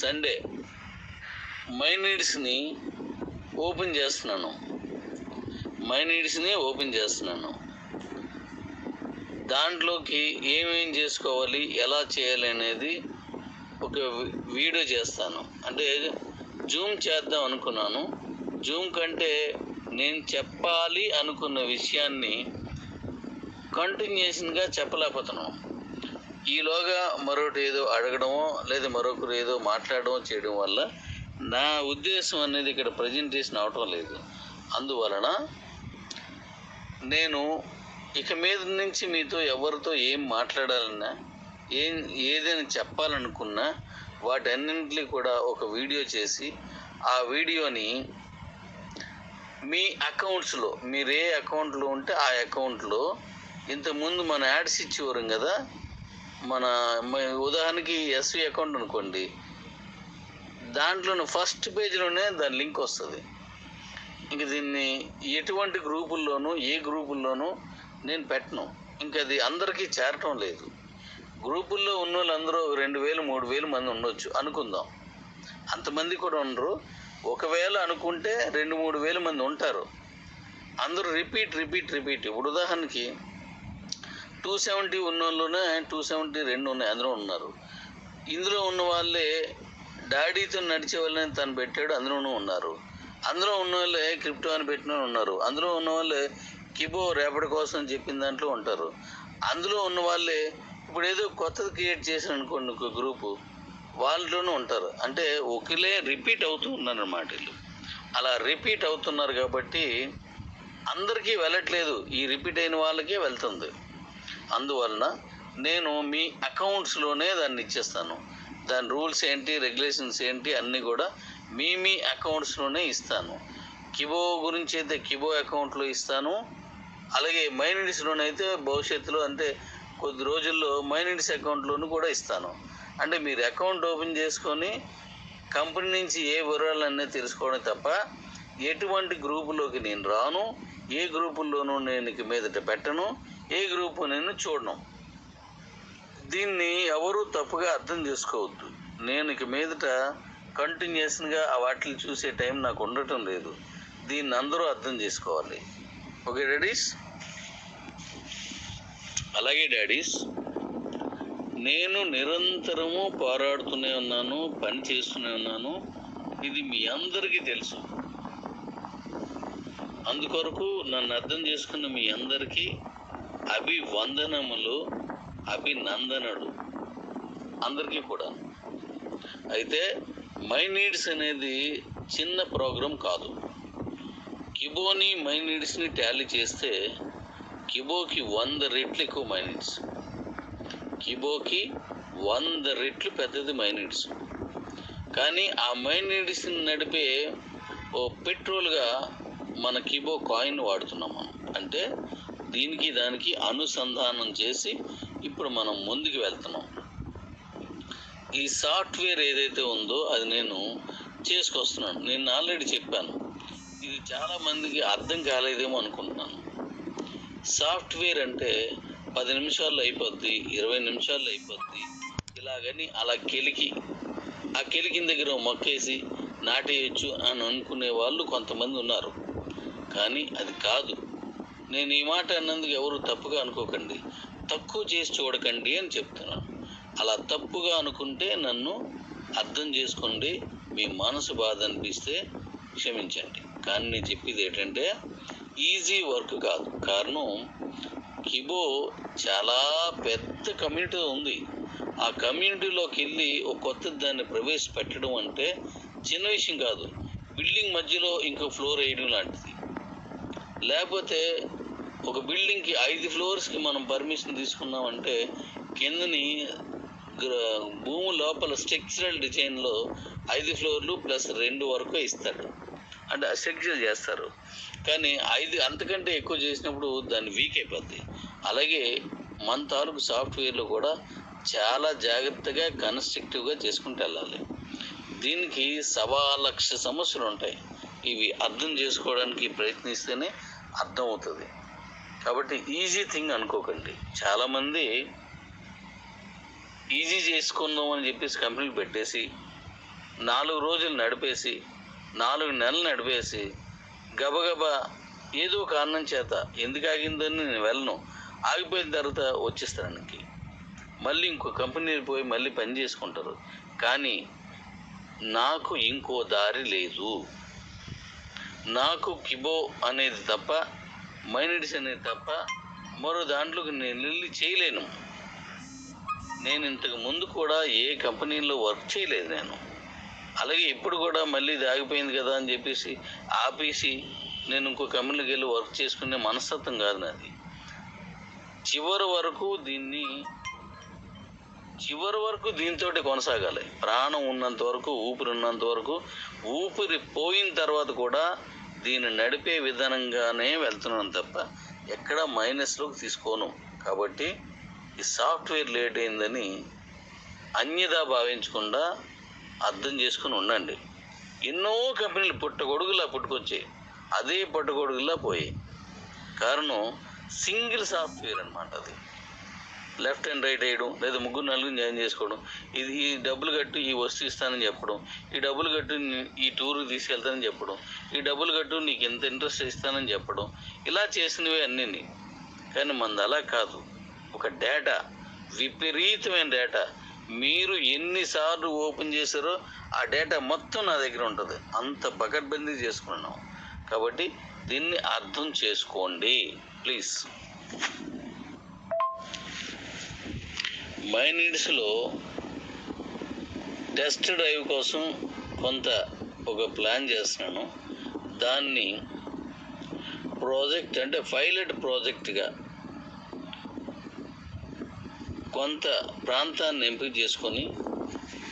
Sunday my నీడ్స్ని open చేస్తున్నాను. దాంట్లోకి ఏమేం చేసుకోవాలి, ఎలా చేయాలి అనేది ఒక వీడియో చేస్తాను. అంటే జూమ్ చేద్దాం అనుకున్నాను. జూమ్ కంటే నేను చెప్పాలి అనుకున్న విషయాన్ని కంటిన్యూషన్గా చెప్పలేకపోతున్నాను. ఈలోగా మరొకటి ఏదో అడగడమో లేదా మరొకరు ఏదో మాట్లాడడం చేయడం వల్ల నా ఉద్దేశం అనేది ఇక్కడ ప్రజెంటేషన్ అవటం లేదు. అందువలన నేను ఇక మీద నుంచి మీతో ఎవరితో ఏం మాట్లాడాలన్నా ఏదైనా చెప్పాలనుకున్నా వాటన్నింటినీ కూడా ఒక వీడియో చేసి ఆ వీడియోని మీ అకౌంట్స్లో, మీరు ఏ అకౌంట్లో ఉంటే ఆ అకౌంట్లో, ఇంతకుముందు మన యాడ్స్ ఇచ్చేవారం కదా, మన ఉదాహరణకి ఎస్వి అకౌంట్ అనుకోండి, దాంట్లోనే ఫస్ట్ పేజీలోనే దాని లింక్ వస్తుంది. ఇంక దీన్ని ఎటువంటి గ్రూపుల్లోనూ ఏ గ్రూపుల్లోనూ నేను పెట్టను. ఇంకా అది అందరికీ చేరటం లేదు. గ్రూపుల్లో ఉన్న వాళ్ళందరూ 2000 3000 మంది ఉండొచ్చు అనుకుందాం. అంతమంది కూడా ఉండరు. ఒకవేళ అనుకుంటే 2-3 వేల మంది ఉంటారు. అందరూ రిపీట్. ఇప్పుడు ఉదాహరణకి 270 ఉన్న వాళ్ళనే 272 ఉన్నాయి, అందులో ఉన్నారు. ఇందులో ఉన్న వాళ్ళే డాడీతో నడిచే వాళ్ళని తను పెట్టాడు, అందులోనూ ఉన్నారు. అందులో ఉన్న వాళ్ళే క్రిప్టో అని పెట్టిన ఉన్నారు. అందులో ఉన్న వాళ్ళే కిబో రేపటి కోసం చెప్పిన దాంట్లో ఉంటారు. అందులో ఉన్న వాళ్ళే ఇప్పుడు ఏదో కొత్తది క్రియేట్ చేసిన అనుకోండి ఒక గ్రూపు, వాళ్ళలోనూ ఉంటారు. అంటే ఒకేలే రిపీట్ అవుతూ ఉన్నారన్నమాట వీళ్ళు. అలా రిపీట్ అవుతున్నారు కాబట్టి అందరికీ వెళ్ళట్లేదు, ఈ రిపీట్ అయిన వాళ్ళకే వెళ్తుంది. అందువలన నేను మీ అకౌంట్స్లోనే దాన్ని ఇచ్చేస్తాను. దాని రూల్స్ ఏంటి, రెగ్యులేషన్స్ ఏంటి అన్నీ కూడా మీ అకౌంట్స్లోనే ఇస్తాను. కిబో గురించి అయితే కిబో అకౌంట్లో ఇస్తాను. అలాగే మైనిడ్స్లోనైతే భవిష్యత్తులో అంటే కొద్ది రోజుల్లో మైనిడ్స్ అకౌంట్లోనూ కూడా ఇస్తాను. అంటే మీరు అకౌంట్ ఓపెన్ చేసుకొని కంపెనీ నుంచి ఏ వివరాలన్నీ తెలుసుకోవడం తప్ప ఎటువంటి గ్రూపులోకి నేను రాను, ఏ గ్రూపుల్లోనూ నేను ఇక మీదట పెట్టను, ఏ గ్రూపు నేను చూడను. దీన్ని ఎవరూ తప్పుగా అర్థం చేసుకోవద్దు. నేను ఇక మీదట కంటిన్యూషన్గా వాటిని చూసే టైం నాకు ఉండటం లేదు. దీన్ని అందరూ అర్థం చేసుకోవాలి. Okay daddy's? అలాగే డాడీస్, నేను నిరంతరము పోరాడుతూనే ఉన్నాను, పని చేస్తూనే ఉన్నాను. ఇది మీ అందరికీ తెలుసు. అందుకొరకు నన్ను అర్థం చేసుకున్న మీ అందరికీ అభివందనములు, అభినందనలు అందరికీ కూడా. అయితే మై నీడ్స్ అనేది చిన్న ప్రోగ్రాం కాదు. కిబోని మై నీడ్స్ని టాలీ చేస్తే కిబోకి 100 రెట్లు ఎక్కువ మై నీడ్స్. కిబోకి 100 రెట్లు పెద్దది మై నీడ్స్. కానీ ఆ మై నీడ్స్ని నడిపే ఓ పెట్రోల్గా మన కిబో కాయిన్ వాడుతున్నాం మనం. అంటే దీనికి దానికి అనుసంధానం చేసి ఇప్పుడు మనం ముందుకు వెళ్తున్నాం. ఈ సాఫ్ట్వేర్ ఏదైతే ఉందో అది నేను చేసుకొస్తున్నాను. నేను ఆల్రెడీ చెప్పాను, ఇది చాలామందికి అర్థం కాలేదేమో అనుకుంటున్నాను. సాఫ్ట్వేర్ అంటే 10 నిమిషాల్లో అయిపోద్ది, 20 నిమిషాల్లో అయిపోద్ది, ఇలాగని అలా ఆ కెలికిన దగ్గర మొక్కేసి నాటేయచ్చు అని అనుకునే వాళ్ళు కొంతమంది ఉన్నారు. కానీ అది కాదు. నేను ఈ మాట అన్నందుకు ఎవరు తప్పుగా అనుకోకండి, తక్కువ చేసి చూడకండి అని చెప్తున్నాను. అలా తప్పుగా అనుకుంటే నన్ను అర్థం చేసుకోండి. మీ మనసు బాధ అనిపిస్తే క్షమించండి. కానీ నేను చెప్పేది ఏంటంటే ఈజీ వర్క్ కాదు. కారణం కిబో చాలా పెద్ద కమ్యూనిటీ ఉంది. ఆ కమ్యూనిటీలోకి వెళ్ళి ఒక కొత్త దాన్ని ప్రవేశపెట్టడం అంటే చిన్న విషయం కాదు. బిల్డింగ్ మధ్యలో ఇంకో ఫ్లోర్ వేయడం లాంటిది. లేకపోతే ఒక బిల్డింగ్కి 5 ఫ్లోర్స్కి మనం పర్మిషన్ తీసుకున్నామంటే కిందని భూమి లోపల స్ట్రక్చరల్ డిజైన్లో 5 ఫ్లోర్లు ప్లస్ 2 వరకు ఇస్తాడు. అంటే స్ట్రక్చర్ చేస్తారు. కానీ 5 అంతకంటే ఎక్కువ చేసినప్పుడు దాన్ని వీక్ అయిపోద్ది. అలాగే మన తాలూకు సాఫ్ట్వేర్లో కూడా చాలా జాగ్రత్తగా కన్స్ట్రక్టివ్గా చేసుకుంటూ వెళ్ళాలి. దీనికి 1,00,000 సమస్యలు ఉంటాయి. ఇవి అర్థం చేసుకోవడానికి ప్రయత్నిస్తేనే అర్థమవుతుంది. కాబట్టి ఈజీ థింగ్ అనుకోకండి. చాలామంది ఈజీ చేసుకుందాం అని చెప్పేసి కంపెనీలు పెట్టేసి 4 రోజులు నడిపేసి 4 నెలలు నడిపేసి గబగబా ఏదో కారణం చేత ఎందుకు ఆగిందని నేను వెళ్ళను, ఆగిపోయిన తర్వాత వచ్చేస్తానికి మళ్ళీ ఇంకో కంపెనీకి పోయి మళ్ళీ పని చేసుకుంటారు. కానీ నాకు ఇంకో దారి లేదు. నాకు కిబో అనేది తప్ప, మైనిడ్స్ అనేది తప్ప మరో దాంట్లోకి నేను వెళ్ళి చేయలేను. నేను ఇంతకు ముందు కూడా ఏ కంపెనీలో వర్క్ చేయలేదు నేను. అలాగే ఇప్పుడు కూడా మళ్ళీ ఇది ఆగిపోయింది కదా అని చెప్పేసి ఆపేసి నేను ఇంకో కంపెనీకి వెళ్ళి వర్క్ చేసుకునే మనస్తత్వం కాదు నాది. చివరి వరకు దీంతో కొనసాగాలి. ప్రాణం ఉన్నంత వరకు, ఊపిరి ఉన్నంత వరకు, ఊపిరి పోయిన తర్వాత కూడా దీన్ని నడిపే విధానంగానే వెళ్తున్నాను తప్ప ఎక్కడ మైనస్లోకి తీసుకోను. కాబట్టి ఈ సాఫ్ట్వేర్ లేట్ అయిందని అన్యదా భావించకుండా అర్థం చేసుకుని ఉండండి. ఎన్నో కంపెనీలు పుట్టగొడుగులా పుట్టుకొచ్చాయి, అదే పుట్టగొడుగులా పోయాయి. కారణం సింగిల్ సాఫ్ట్వేర్ అనమాట. అది లెఫ్ట్ అండ్ రైట్ వేయడం, లేదా 3-4 జాయిన్ చేసుకోవడం, ఇది ఈ డబ్బులు కట్టు ఈ వస్తువు ఇస్తానని చెప్పడం, ఈ డబ్బులు కట్టు ఈ టూర్కి తీసుకెళ్తానని చెప్పడం, ఈ డబ్బులు కట్టు నీకు ఎంత ఇంట్రెస్ట్ ఇస్తానని చెప్పడం, ఇలా చేసినవే అన్నీ. కానీ మనది అలా కాదు. ఒక డేటా, విపరీతమైన డేటా, మీరు ఎన్నిసార్లు ఓపెన్ చేశారో ఆ డేటా మొత్తం నా దగ్గర ఉంటుంది. అంత పకడ్బందీ చేసుకున్నాం. కాబట్టి దీన్ని అర్థం చేసుకోండి ప్లీజ్. మైనిడ్స్లో టెస్ట్ డ్రైవ్ కోసం కొంత ఒక ప్లాన్ చేస్తున్నాను. దాన్ని ప్రాజెక్ట్ అంటే పైలట్ ప్రాజెక్ట్గా కొంత ప్రాంతాన్ని ఎంపిక చేసుకొని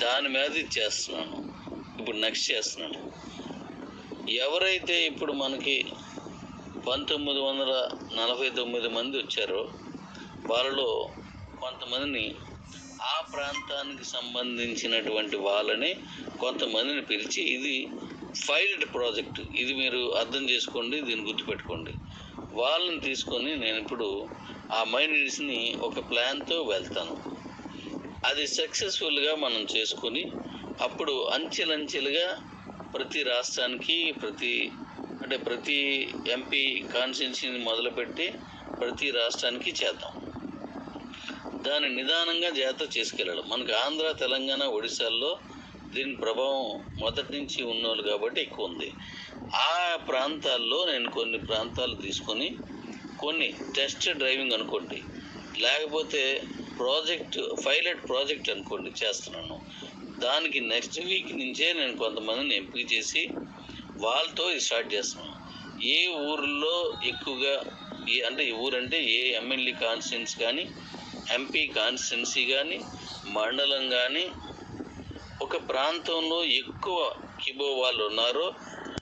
దాని మీద చేస్తున్నాను. ఇప్పుడు నెక్స్ట్ చేస్తున్నాను. ఎవరైతే ఇప్పుడు మనకి 1949 మంది వచ్చారో వాళ్ళలో కొంతమందిని, ఆ ప్రాంతానికి సంబంధించినటువంటి వాళ్ళని కొంతమందిని పిలిచి, ఇది పైలట్ ప్రాజెక్టు, ఇది మీరు అర్థం చేసుకోండి, దీన్ని గుర్తుపెట్టుకోండి. వాళ్ళని తీసుకొని నేను ఇప్పుడు ఆ మైనిడ్స్ని ఒక ప్లాన్తో వెళ్తాను. అది సక్సెస్ఫుల్గా మనం చేసుకొని అప్పుడు అంచెలంచెలుగా ప్రతి రాష్ట్రానికి, ప్రతి ఎంపీ కాన్స్టిట్యున్సీని మొదలుపెట్టి ప్రతి రాష్ట్రానికి చేద్దాం. దాన్ని నిదానంగా జాగ్రత్త చేసుకెళ్ళడం. మనకు ఆంధ్ర, తెలంగాణ, ఒడిశాల్లో దీని ప్రభావం మొదటి నుంచి ఉన్నోళ్ళు కాబట్టి ఎక్కువ ఉంది. ఆ ప్రాంతాల్లో నేను కొన్ని ప్రాంతాలు తీసుకొని కొన్ని టెస్ట్ డ్రైవింగ్ అనుకోండి, లేకపోతే పైలట్ ప్రాజెక్ట్ అనుకోండి చేస్తున్నాను. దానికి నెక్స్ట్ వీక్ నుంచే నేను కొంతమందిని ఎంపిక చేసి వాళ్ళతో ఇది స్టార్ట్ చేస్తున్నాను. ఏ ఊర్లో ఎక్కువగా ఈ ఊరంటే ఏ ఎమ్మెల్యే కాన్స్టిట్యున్సీ కానీ, ఎంపీ కాన్స్టిట్యున్సీ కానీ, మండలం కానీ, ఒక ప్రాంతంలో ఎక్కువ కిబో వాళ్ళు ఉన్నారో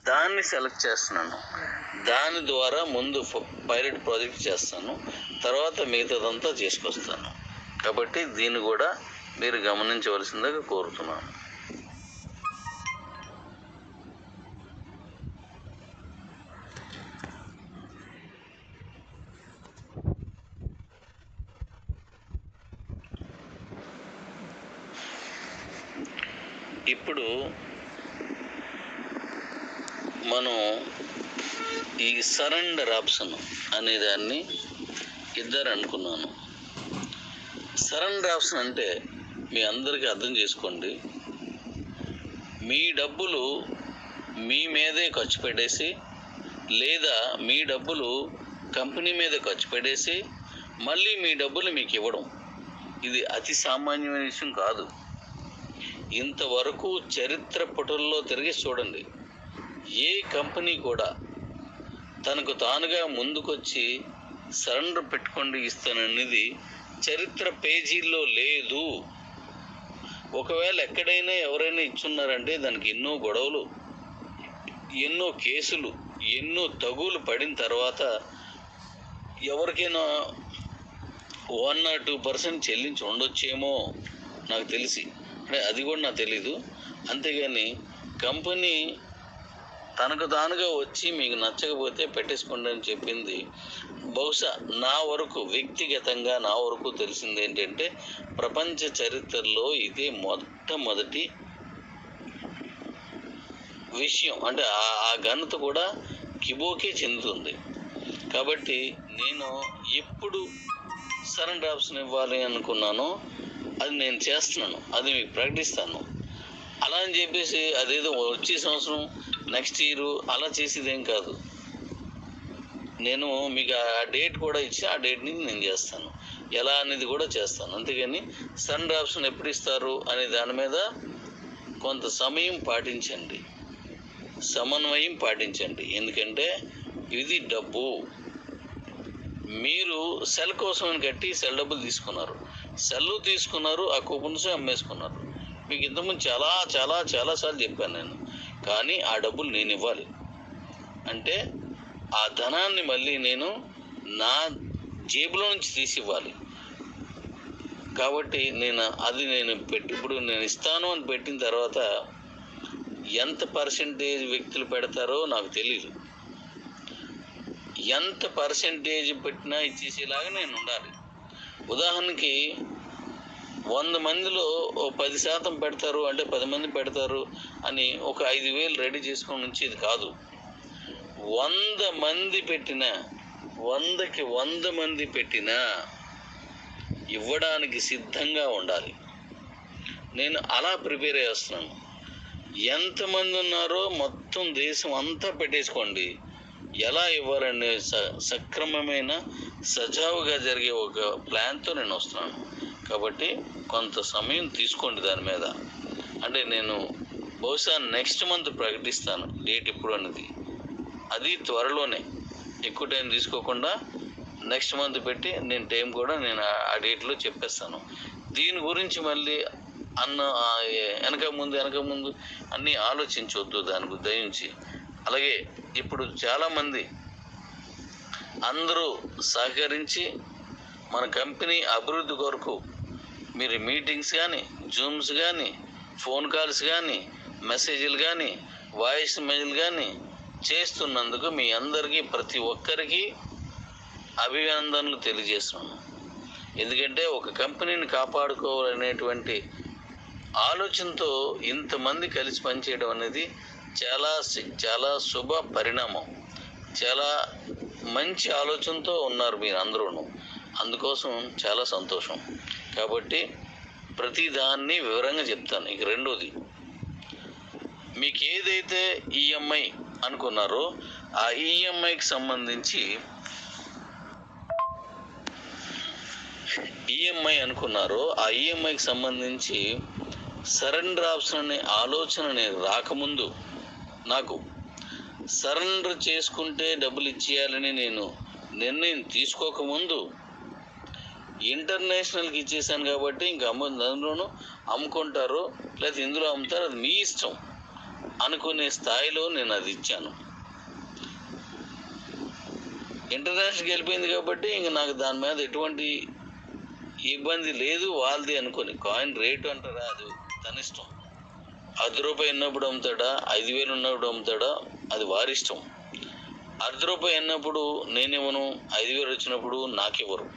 దాన్ని సెలెక్ట్ చేస్తున్నాను. దాని ద్వారా ముందు పైలట్ ప్రాజెక్ట్ చేస్తాను, తర్వాత మిగతాదంతా చేసుకొస్తాను. కాబట్టి దీన్ని కూడా మీరు గమనించవలసిందిగా కోరుతున్నాను. ఇప్పుడు మనం ఈ సరెండర్ ఆప్షన్ అనే దాన్ని ఇద్దరు అనుకున్నాను. సరెండర్ ఆప్షన్ అంటే మీ అందరికీ అర్థం చేసుకోండి, మీ డబ్బులు మీ మీదే ఖర్చు పెట్టేసి, లేదా మీ డబ్బులు కంపెనీ మీద ఖర్చు పెట్టేసి మళ్ళీ మీ డబ్బులు మీకు ఇవ్వడం. ఇది అతి సామాన్యమైన విషయం కాదు. ఇంతవరకు చరిత్ర పుటల్లో తిరిగి చూడండి, ఏ కంపెనీ కూడా తనకు తానుగా ముందుకొచ్చి సరెండర్ పెట్టుకోండి ఇస్తాననేది చరిత్ర పేజీల్లో లేదు. ఒకవేళ ఎక్కడైనా ఎవరైనా ఇచ్చున్నారంటే దానికి ఎన్నో గొడవలు, ఎన్నో కేసులు, ఎన్నో తగులు పడిన తర్వాత ఎవరికైనా 1 or 2% చెల్లించి ఉండొచ్చేమో నాకు తెలిసి, అంటే అది కూడా నాకు తెలీదు. అంతేగాని కంపెనీ తనకు తానుగా వచ్చి మీకు నచ్చకపోతే పెట్టేసుకోండి అని చెప్పింది బహుశా నా వరకు, వ్యక్తిగతంగా నా వరకు తెలిసింది ఏంటంటే ప్రపంచ చరిత్రలో ఇదే మొట్టమొదటి విషయం అంటే ఆ ఘనత కూడా కిబోకే చెందుతుంది. కాబట్టి నేను ఎప్పుడు సరెండర్ ఆప్షన్ ఇవ్వాలి అనుకున్నానో అది నేను చేస్తున్నాను, అది మీకు ప్రకటిస్తాను. అలా అని చెప్పేసి అదేదో వచ్చే సంవత్సరం నెక్స్ట్ ఇయర్ అలా చేసేదేం కాదు. నేను మీకు ఆ డేట్ కూడా ఇచ్చి ఆ డేట్ని నేను చేస్తాను, ఎలా అనేది కూడా చేస్తాను. అంతేగాని సరెండర్ ఆప్షన్ ఎప్పుడు ఇస్తారు అనే దాని మీద కొంత సమయం పాటించండి, సమన్వయం పాటించండి. ఎందుకంటే ఇది డబ్బు. మీరు సెల్ కోసమని కట్టి సెల్ డబ్బులు తీసుకున్నారు, ఆ కూపన్స్ అమ్మేసుకున్నారు. మీకు ఇంతకుముందు చాలా చాలా చాలాసార్లు చెప్పాను నేను. కానీ ఆ డబ్బులు నేను ఇవ్వాలి అంటే ఆ ధనాన్ని మళ్ళీ నేను నా జేబులో నుంచి తీసి ఇవ్వాలి. కాబట్టి ఇప్పుడు నేను ఇస్తాను అని పెట్టిన తర్వాత ఎంత పర్సెంటేజ్ వ్యక్తులు పెడతారో నాకు తెలియదు. ఎంత పర్సెంటేజ్ పెట్టినా ఇచ్చేసేలాగా నేను ఉండాలి. ఉదాహరణకి 100 మందిలో 10% పెడతారు అంటే 10 మంది పెడతారు అని ఒక 5,000 రెడీ చేసుకొని ఉంచేది కాదు. 100 మంది పెట్టినా, 100కి 100 మంది పెట్టినా ఇవ్వడానికి సిద్ధంగా ఉండాలి. నేను అలా ప్రిపేర్ చేస్తున్నాను. ఎంతమంది ఉన్నారో మొత్తం దేశం అంతా పెట్టేసుకోండి. ఎలా ఇవ్వాలనే సక్రమమైన సజావుగా జరిగే ఒక ప్లాన్తో నేను వస్తున్నాను. కాబట్టి కొంత సమయం తీసుకోండి దాని మీద. అంటే నేను బహుశా నెక్స్ట్ మంత్ ప్రకటిస్తాను డేట్ ఎప్పుడు అనేది. అది త్వరలోనే, ఎక్కువ టైం తీసుకోకుండా నెక్స్ట్ మంత్ పెట్టి నేను టైం కూడా నేను ఆ డేట్లో చెప్పేస్తాను. దీని గురించి మళ్ళీ వెనక ముందు అన్నీ ఆలోచించవద్దు దానికి దయించి. అలాగే ఇప్పుడు చాలామంది అందరూ సహకరించి మన కంపెనీ అభివృద్ధి కొరకు మీరు మీటింగ్స్ కానీ, జూమ్స్ కానీ, ఫోన్ కాల్స్ కానీ, మెసేజ్లు కానీ, వాయిస్ మెయిల్ కానీ చేస్తున్నందుకు మీ అందరికీ ప్రతి ఒక్కరికి అభినందనలు తెలియజేస్తున్నాను. ఎందుకంటే ఒక కంపెనీని కాపాడుకోవాలనేటువంటి ఆలోచనతో ఇంతమంది కలిసి పనిచేయడం అనేది చాలా శుభ పరిణామం. చాలా మంచి ఆలోచనతో ఉన్నారు మీరు అందరూ. అందుకోసం చాలా సంతోషం. కాబట్టి ప్రతి దాన్ని వివరంగా చెప్తాను. ఇక రెండోది, మీకు ఏదైతే ఈఎంఐ అనుకున్నారో ఆ ఈఎంఐకి సంబంధించి సరెండర్ ఆప్షన్ అనే ఆలోచన నేను రాకముందు, నాకు సరెండర్ చేసుకుంటే డబ్బులు ఇచ్చేయాలని నేను నిర్ణయం తీసుకోకముందు ఇంటర్నేషనల్కి ఇచ్చేసాను. కాబట్టి ఇంకా అందులోనూ అమ్ముకుంటారో లేదా ఇందులో అమ్ముతారో అది మీ ఇష్టం అనుకునే స్థాయిలో నేను అది ఇచ్చాను. ఇంటర్నేషనల్కి వెళ్ళిపోయింది కాబట్టి ఇంక నాకు దాని మీద ఎటువంటి ఇబ్బంది లేదు. వాళ్ళది అనుకోని కాయిన్ రేటు అంటారా, అది తన ఇష్టం. ₹10 ఉన్నప్పుడు అమ్ముతాడా, 5,000 ఉన్నప్పుడు అమ్ముతాడా, అది వారి ఇష్టం. ₹10 అన్నప్పుడు నేనివ్వను, 5,000 వచ్చినప్పుడు నాకివ్వరు.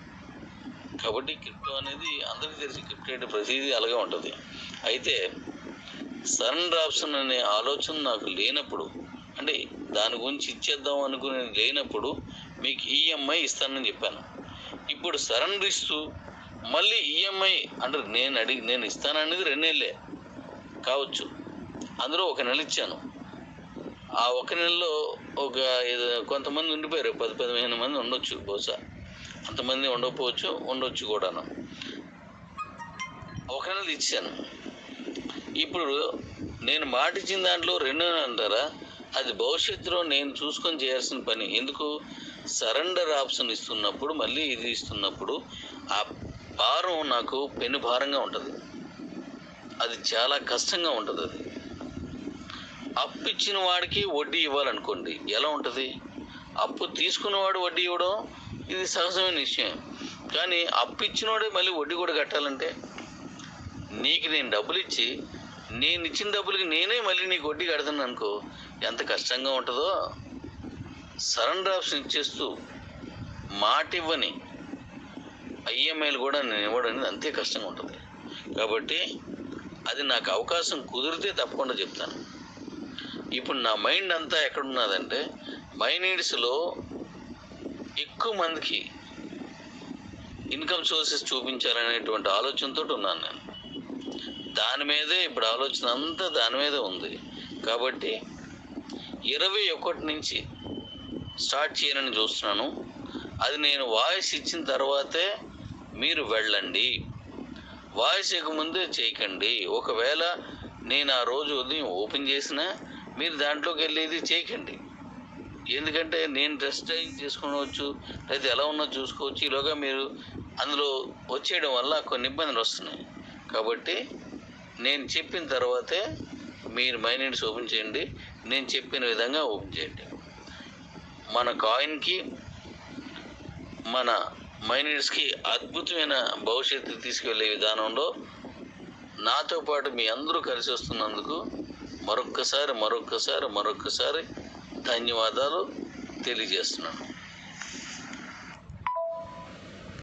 కాబట్టి క్రిప్టో అనేది అందరికీ తెలిసి క్రిప్టో అంటే ప్రతిదీ అలాగే ఉంటుంది. అయితే సరెండర్ ఆప్షన్ అనే ఆలోచన నాకు లేనప్పుడు, అంటే దాని గురించి ఇచ్చేద్దాం అనుకునేది లేనప్పుడు మీకు ఈఎంఐ ఇస్తానని చెప్పాను. ఇప్పుడు సరెండర్ ఇస్తూ మళ్ళీ ఈఎంఐ అంటే నేను ఇస్తాననేది 2 నెలలే కావచ్చు, అందులో 1 నెల ఇచ్చాను. ఆ 1 నెలలో కొంతమంది ఉండిపోయారు, 10-15 మంది ఉండొచ్చు, బహుశా అంతమంది ఉండొచ్చు కూడాను. 1 నెల ఇచ్చాను. ఇప్పుడు నేను మాట ఇచ్చిన దాంట్లో 2 నెలలు అంటారా, అది భవిష్యత్తులో నేను చూసుకొని చేయాల్సిన పని. ఎందుకు, సరెండర్ ఆప్షన్ ఇస్తున్నప్పుడు మళ్ళీ ఇది ఇస్తున్నప్పుడు ఆ భారం నాకు పెను భారంగా ఉంటుంది. అది చాలా కష్టంగా ఉంటుంది. అది అప్పు ఇచ్చిన వాడికి వడ్డీ ఇవ్వాలనుకోండి, ఎలా ఉంటుంది? అప్పు తీసుకున్నవాడు వడ్డీ ఇవ్వడం ఇది సహజమైన విషయం. కానీ అప్పు ఇచ్చినవాడే మళ్ళీ వడ్డీ కూడా కట్టాలంటే, నీకు నేను డబ్బులు ఇచ్చి నేను ఇచ్చిన డబ్బులకి నేనే మళ్ళీ నీకు వడ్డీ కడతాను అనుకో, ఎంత కష్టంగా ఉంటుందో. సరెండర్ ఆప్షన్ ఇచ్చేస్తూ మాట ఇవ్వని ఈఎంఐలు కూడా నేను ఇవ్వడం అనేది అంతే కష్టంగా ఉంటుంది. కాబట్టి అది నాకు అవకాశం కుదిరితే తప్పకుండా చెప్తాను. ఇప్పుడు నా మైండ్ అంతా ఎక్కడున్నదంటే మైనీడ్స్లో ఎక్కువ మందికి ఇన్కమ్ సోర్సెస్ చూపించాలనేటువంటి ఆలోచనతో ఉన్నాను నేను. దాని మీదే ఇప్పుడు ఆలోచన అంతా దాని మీదే ఉంది. కాబట్టి 21 నుంచి స్టార్ట్ చేయాలని చూస్తున్నాను. అది నేను వాయిస్ ఇచ్చిన తర్వాతే మీరు వెళ్ళండి. వాయిస్ ఇవ్వకముందే చేయకండి. ఒకవేళ నేను ఆ రోజు ఉదయం ఓపెన్ చేసినా మీరు దాంట్లోకి వెళ్ళి ఇది చేయకండి. ఎందుకంటే నేను డ్రెస్ చేంజ్ చేసుకోవచ్చు, లేదా ఎలా ఉన్నా చూసుకోవచ్చు. ఈలోగా మీరు అందులో వచ్చేయడం వల్ల కొన్ని ఇబ్బందులు వస్తున్నాయి. కాబట్టి నేను చెప్పిన తర్వాతే మీరు మైనీడ్స్ ఓపెన్ చేయండి. నేను చెప్పిన విధంగా ఓపెన్ చేయండి. మన కాయిన్కి, మన మైనీడ్స్కి అద్భుతమైన భవిష్యత్తు తీసుకువెళ్ళే విధానంలో నాతో పాటు మీ అందరూ కలిసి వస్తున్నందుకు మరొక్కసారి ధన్యవాదాలు తెలియజేస్తున్నాను.